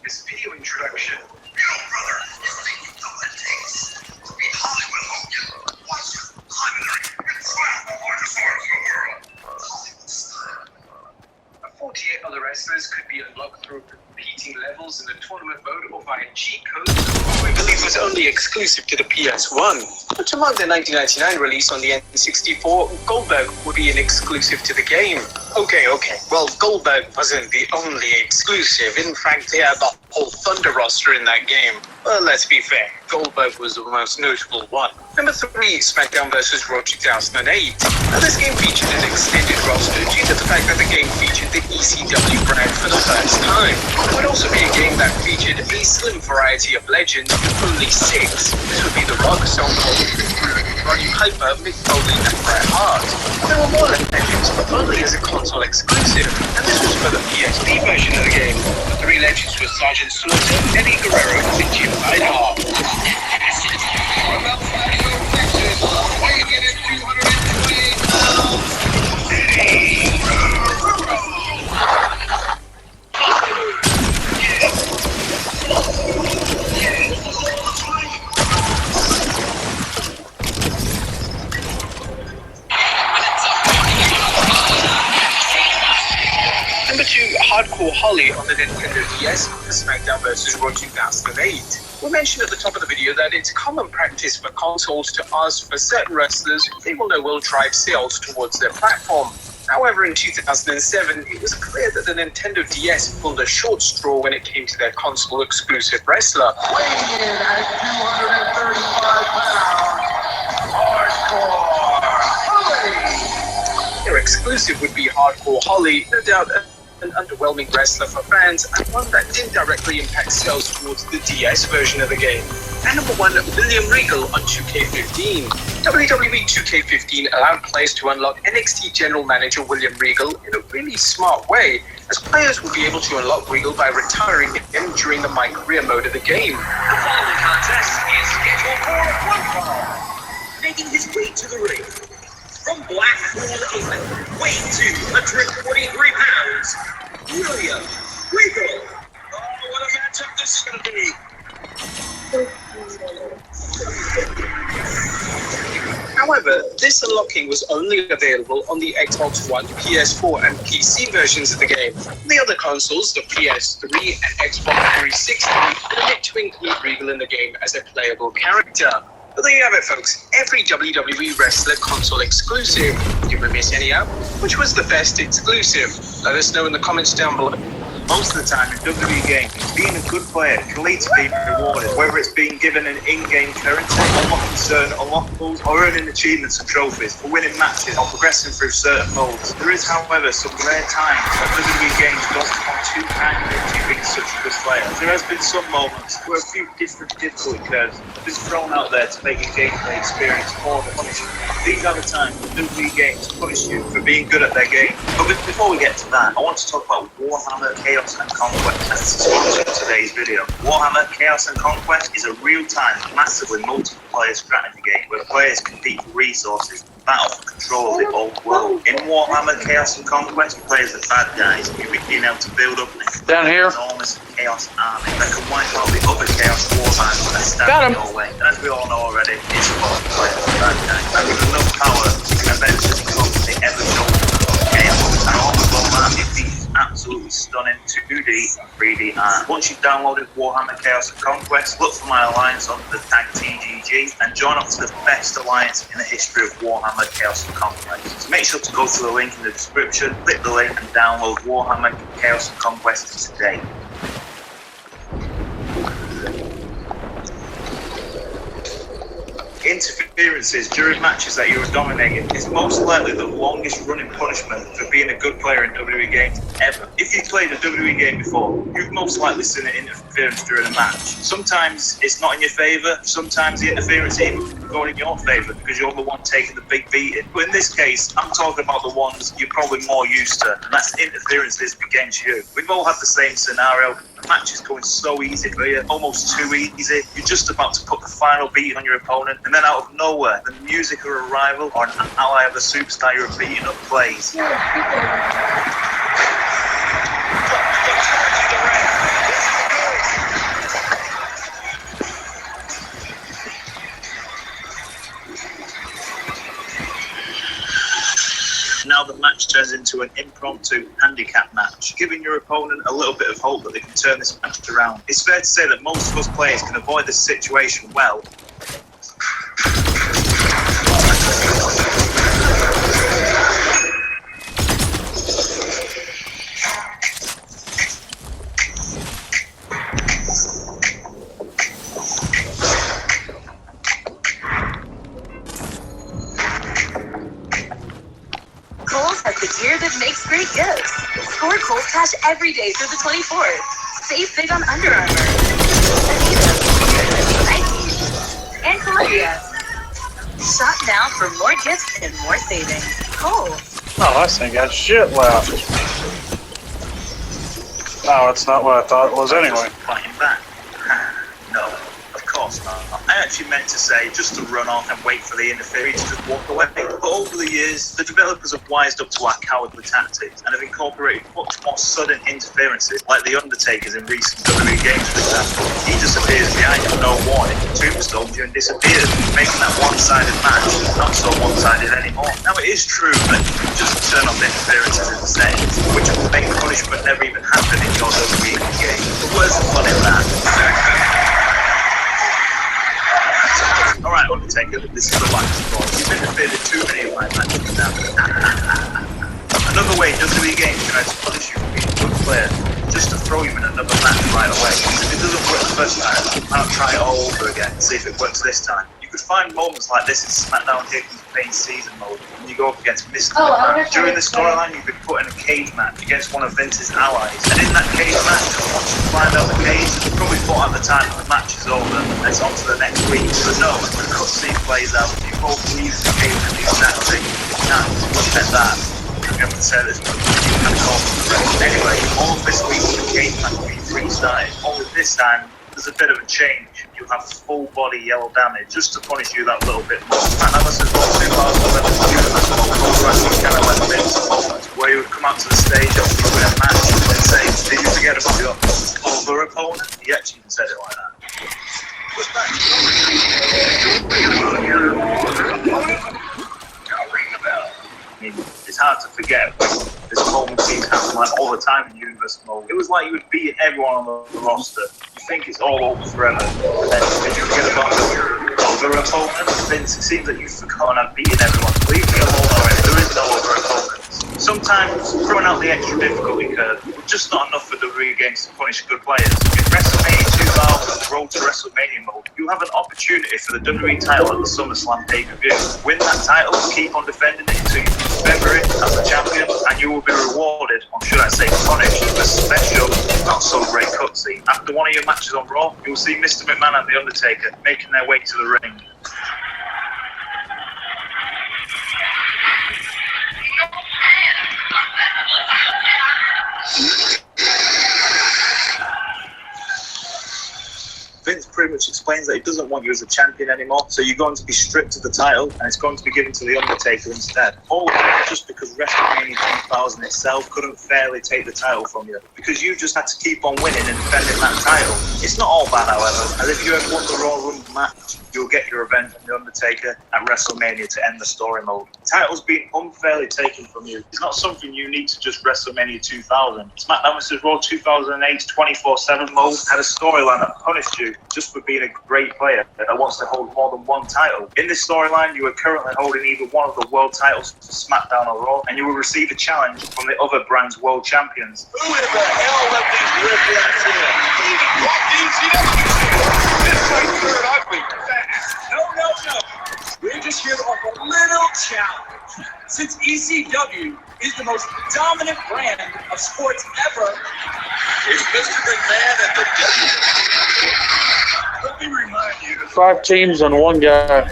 this video introduction. Yo, brother, you think you know what it takes to be Hollywood Hogan? Watch it, climbing the ring, and slam the largest arms in the world. Hollywood style. 48 other wrestlers could be unlocked through competing levels in the tournament mode or via cheat codes, which we believe was only exclusive to the PS1. But to mark the 1999 release on the N64, Goldberg would be an exclusive to the game. Okay. Well, Goldberg wasn't the only exclusive. In fact, they had the whole Thunder roster in that game. Well, let's be fair. Goldberg was the most notable one. Number 3, SmackDown vs. Raw 2008. Now, this game featured an extended roster due to the fact that the game featured the ECW brand for the first time. It would also be a game that featured a slim variety of legends, only 6. This would be The Rock, Stone Cold, Roddy Piper, Mick Foley, and Bret Hart. There were more legends, but only as a console exclusive, and this was for the PSP version of the game. The 3 legends were Sergeant Slaughter, Eddie Guerrero, and Jim Neidhart. About 5 Texas, weighing in at 228 pounds, Eddie Number 2, Hardcore Holly on the Nintendo DS for SmackDown vs. Raw 2008. We mentioned at the top of the video that it's common practice for consoles to ask for certain wrestlers they will know will drive sales towards their platform. However, in 2007, it was clear that the Nintendo DS pulled a short straw when it came to their console-exclusive wrestler. weighing in at 235 pounds, Hardcore Holly. Their exclusive would be Hardcore Holly, no doubt an underwhelming wrestler for fans, and one that didn't directly impact sales towards the DS version of the game. And number 1, William Regal on 2K15. WWE 2K15 allowed players to unlock NXT General Manager William Regal in a really smart way, as players would be able to unlock Regal by retiring him during the My Career mode of the game. The following contest is scheduled for one fall. Making his way to the ring from Blackpool, England, weighing 243 pounds, William Regal. Oh, what a matchup this is going to be. However, this unlocking was only available on the Xbox One, PS4, and PC versions of the game. The other consoles, the PS3 and Xbox 360, permit to include Regal in the game as a playable character. But there you have it, folks. Every WWE wrestler console exclusive. Did we miss any out? Which was the best exclusive? Let us know in the comments down below. Most of the time in WWE games, being a good player can lead to being rewarded, whether it's being given an in-game currency, unlocking certain unlockables, or earning achievements and trophies for winning matches or progressing through certain modes. There is, however, some rare times that WWE games don't become too kindly to being such a good player. There has been some moments where a few different difficulty curves have been thrown out there to make your gameplay experience more punishing. These are the times when WWE games punish you for being good at their game. But before we get to that, I want to talk about Warhammer Chaos and Conquest as the sponsor of today's video. Warhammer Chaos and Conquest is a real-time, massively multiplayer strategy game where players compete for resources and battle for control of the old world. In Warhammer Chaos and Conquest, you play as the bad guys, you're being able to build up an enormous Chaos army that can wipe out the other Chaos warbands that stand in your way. And as we all know already, it's fun to play as the bad guys. And with enough power, you can eventually become the ever-chosen Chaos. And all the Warhammer absolutely stunning 2D and 3D art. Once you've downloaded Warhammer Chaos and Conquest, look for my alliance under the tag TGG and join up to the best alliance in the history of Warhammer Chaos and Conquest. So make sure to go to the link in the description, click the link and download Warhammer Chaos and Conquest today. Interferences during matches that you are dominating is most likely the longest running punishment for being a good player in WWE games ever. If you've played a WWE game before, you've most likely seen an interference during a match. Sometimes it's not in your favour, sometimes the interference even going in your favour because you're the one taking the big beating. But in this case, I'm talking about the ones you're probably more used to, and that's interferences against you. We've all had the same scenario. The match is going so easy for you, almost too easy. You're just about to put the final beat on your opponent, and then out of nowhere, the music of a rival or an ally of a superstar you're beating up plays. into an impromptu handicap match, giving your opponent a little bit of hope that they can turn this match around. It's fair to say that most of us players can avoid this situation well. Kohl's has the gear that makes great gifts. Score Kohl's Cash every day through the 24th. Save big on Under Armour, Adidas, Nike, and Columbia. Shop now for more gifts and more savings. Kohl's. Oh, this thing got shit left. No, it's not what I thought it was anyway. Fighting back? No, of course not. I actually meant to say just to run off and wait for the interference to just walk away. But over the years, the developers have wised up to our cowardly tactics and have incorporated much more sudden interferences, like The Undertaker's in recent WWE games, for example. He just appears behind you with no warning, tombstones you and disappears, making that one-sided match not so one-sided anymore. Now, it is true that you can just turn off interferences in the settings, which will make punishment never even happen in your WWE game. But where's the fun in that? Alright, Undertaker, this is the last score. You've interfered in too many of my matches now. Another way WWE Games tries to punish you for being a good player, just to throw you in another match right away. If it doesn't work the first time, I'll try it all over again and see if it works this time. You could find moments like this in SmackDown Here Comes Pain season mode when you go up against Mr. McMahon. During the storyline, you've been put in a cage match against one of Vince's allies. And in that cage match, once you climb out the cage, you probably thought at the time that the match is over and it's on to the next week. But no, the cutscene plays out. You both leave the cage and do that thing. Now, look at that. You have to say this, but you can call it. Anyway, all of this week, the cage match will be restarted. Only this time, there's a bit of a change. You'll have full body yellow damage just to punish you that little bit more. And Alice has got 2 hours of wrestling kind of like Vince moment where he would come out to the stage after you win a match and say, did you forget about your other opponent? He actually even said it like that. What's that? I mean, it's hard to forget this moment seems to happen like all the time in Universe Mode. It was like you would beat everyone on the roster. You think it's all over forever, and then you forget about the other opponent. Vince, it seems that you've forgotten I've beaten everyone. Leave me alone already. There is no other opponent. Sometimes throwing out the extra difficulty curve was just not enough for WWE Games to punish good players. In WrestleMania 2000's Road to WrestleMania mode, you have an opportunity for the WWE title at the SummerSlam pay-per-view. Win that title, keep on defending it until you February as the champion, and you will be rewarded, or should I say punished, with a special, not so great cutscene. After one of your matches on Raw, you will see Mr. McMahon and The Undertaker making their way to the ring. Vince pretty much explains that he doesn't want you as a champion anymore, so you're going to be stripped of the title, and it's going to be given to The Undertaker instead. All just because WrestleMania 2000 itself couldn't fairly take the title from you, because you just had to keep on winning and defending that title. It's not all bad, however, as if you had won the Royal Rumble match, you'll get your revenge on The Undertaker at WrestleMania to end the story mode. The title's being unfairly taken from you. It's not something unique to just WrestleMania 2000. SmackDown vs. Raw 2008's 24/7 mode had a storyline that punished you just for being a great player that wants to hold more than one title. In this storyline, you are currently holding either one of the world titles for SmackDown or Raw, and you will receive a challenge from the other brand's world champions. Who in the hell let these riffraffs in? What DCW? This thing's good ugly. No. We're just here to offer a little challenge. Since ECW is the most dominant brand of sports ever, Is Mr. McMahon at the let me remind you. 5 teams and 1 guy. That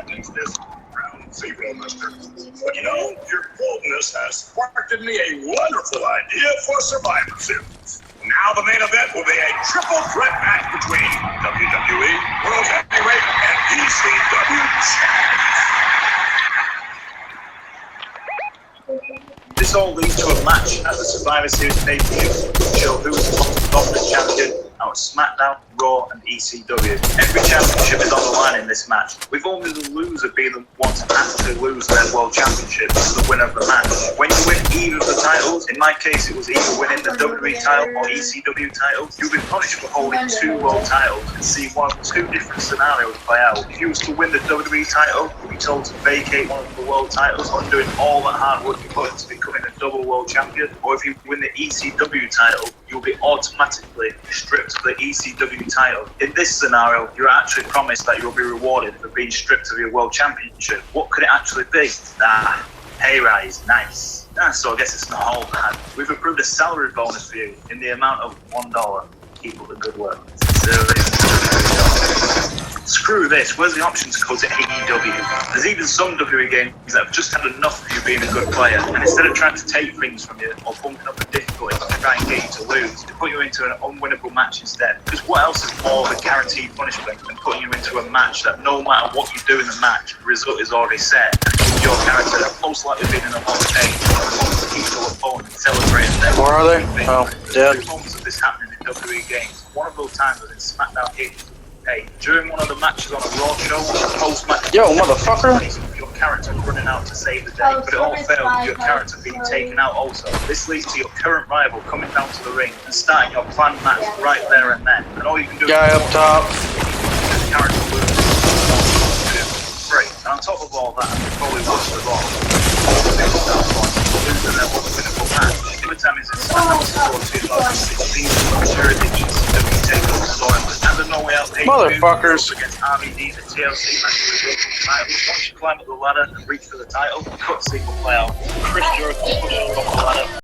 makes this round 0, mister. But you know, your boldness has sparked in me a wonderful idea for Survivor Series. Now the main event will be a triple threat match between WWE World Heavyweight and ECW Champions. This all leads to a match at the Survivor Series pay-per-view to show who is the most dominant champion out of SmackDown Raw and ECW. Every championship is on the line in this match, with only the loser being the one to actually lose their world championship to the winner of the match. When you win either of the titles, in my case it was either winning the WWE title or ECW title, you'll be punished for holding 2 world titles and see one of 2 different scenarios play out. If you was to win the WWE title, you'll be told to vacate one of the world titles, undoing all that hard work you put into becoming a double world champion. Or if you win the ECW title, you'll be automatically stripped of the ECW title. In this scenario, you're actually promised that you'll be rewarded for being stripped of your world championship. What could it actually be? Pay rise, nice. So I guess it's not all bad. We've approved a salary bonus for you in the amount of $1. Keep up the good work. Screw this, where's the options code to AEW? There's even some WWE games that have just had enough of you being a good player, and instead of trying to take things from you or bumping up the difficulty to try and get you to lose, they put you into an unwinnable match instead. Because what else is more of a guaranteed punishment than putting you into a match that no matter what you do in the match, the result is already set, and your character that most likely been in a lot of pain, equal opponent celebrating them. Where are they? Oh, dead. 2 moments of this happening in WWE games. One of those times was in SmackDown 8. During one of the matches on a Raw show, post-match, Yo, motherfucker! your character running out to save the day, but it all failed with your character being taken out also. This leads to your current rival coming down to the ring and starting your planned match right there and then. And all you can do Guy up top. is character loses. Great. And on top of all that, probably worst of all, losing their one winnable match. Every time he's in SmackDown 2016, sure the ECW takeover storyline. And the No Way Out Motherfuckers. against RVD, the TLC match for the world title. Once you climb up the ladder and reach for the title, the cutscene will play out. Chris Jericho pushes up the ladder.